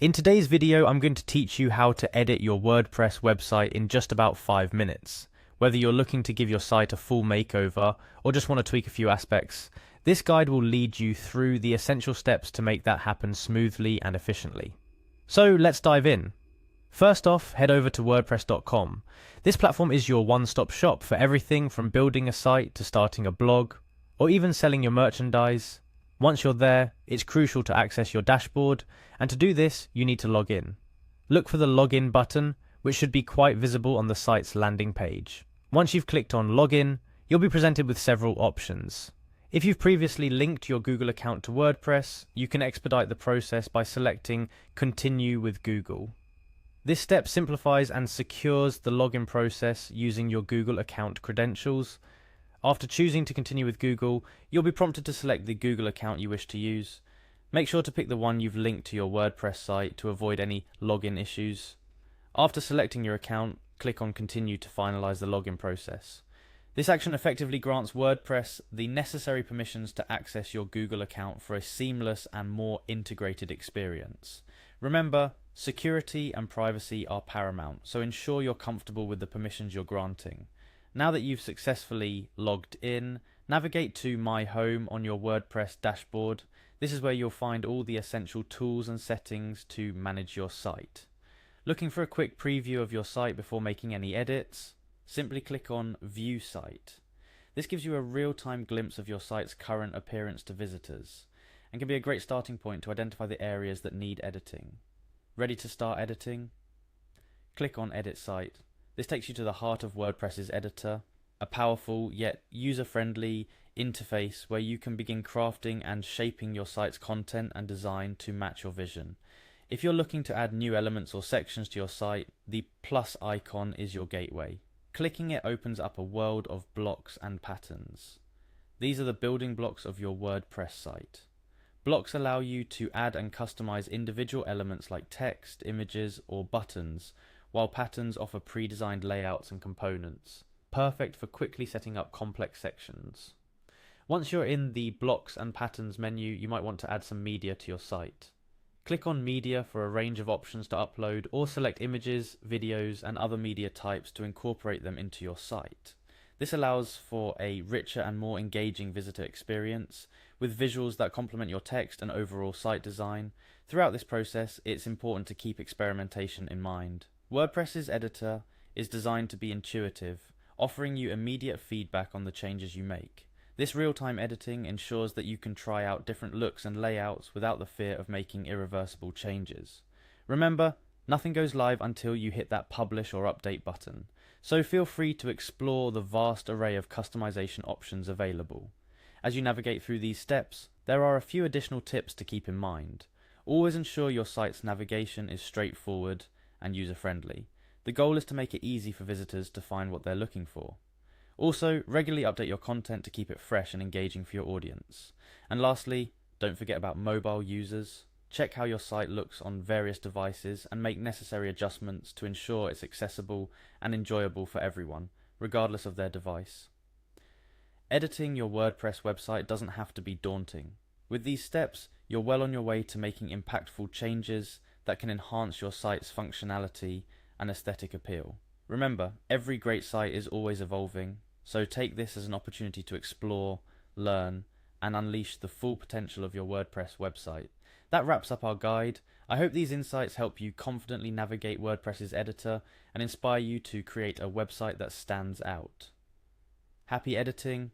In today's video, I'm going to teach you how to edit your WordPress website in just about 5 minutes. Whether you're looking to give your site a full makeover or just want to tweak a few aspects, this guide will lead you through the essential steps to make that happen smoothly and efficiently. So let's dive in. First off, head over to wordpress.com. This platform is your one-stop shop for everything from building a site to starting a blog or even selling your merchandise. Once you're there, it's crucial to access your dashboard, and to do this, you need to log in. Look for the login button, which should be quite visible on the site's landing page. Once you've clicked on login, you'll be presented with several options. If you've previously linked your Google account to WordPress, you can expedite the process by selecting Continue with Google. This step simplifies and secures the login process using your Google account credentials. After choosing to continue with Google, you'll be prompted to select the Google account you wish to use. Make sure to pick the one you've linked to your WordPress site to avoid any login issues. After selecting your account, click on Continue to finalize the login process. This action effectively grants WordPress the necessary permissions to access your Google account for a seamless and more integrated experience. Remember, security and privacy are paramount, so ensure you're comfortable with the permissions you're granting. Now that you've successfully logged in, navigate to My Home on your WordPress dashboard. This is where you'll find all the essential tools and settings to manage your site. Looking for a quick preview of your site before making any edits? Simply click on View Site. This gives you a real-time glimpse of your site's current appearance to visitors, and can be a great starting point to identify the areas that need editing. Ready to start editing? Click on Edit Site. This takes you to the heart of WordPress's editor, a powerful yet user-friendly interface where you can begin crafting and shaping your site's content and design to match your vision. If you're looking to add new elements or sections to your site, the plus icon is your gateway. Clicking it opens up a world of blocks and patterns. These are the building blocks of your WordPress site. Blocks allow you to add and customize individual elements like text, images, or buttons, while patterns offer pre-designed layouts and components, perfect for quickly setting up complex sections. Once you're in the Blocks and Patterns menu, you might want to add some media to your site. Click on Media for a range of options to upload, or select images, videos, and other media types to incorporate them into your site. This allows for a richer and more engaging visitor experience, with visuals that complement your text and overall site design. Throughout this process, it's important to keep experimentation in mind. WordPress's editor is designed to be intuitive, offering you immediate feedback on the changes you make. This real-time editing ensures that you can try out different looks and layouts without the fear of making irreversible changes. Remember, nothing goes live until you hit that publish or update button, so feel free to explore the vast array of customization options available. As you navigate through these steps, there are a few additional tips to keep in mind. Always ensure your site's navigation is straightforward and user-friendly. The goal is to make it easy for visitors to find what they're looking for. Also, regularly update your content to keep it fresh and engaging for your audience. And lastly, don't forget about mobile users. Check how your site looks on various devices and make necessary adjustments to ensure it's accessible and enjoyable for everyone, regardless of their device. Editing your WordPress website doesn't have to be daunting. With these steps, you're well on your way to making impactful changes that can enhance your site's functionality and aesthetic appeal. Remember, every great site is always evolving, so take this as an opportunity to explore, learn, and unleash the full potential of your WordPress website. That wraps up our guide. I hope these insights help you confidently navigate WordPress's editor and inspire you to create a website that stands out. Happy editing,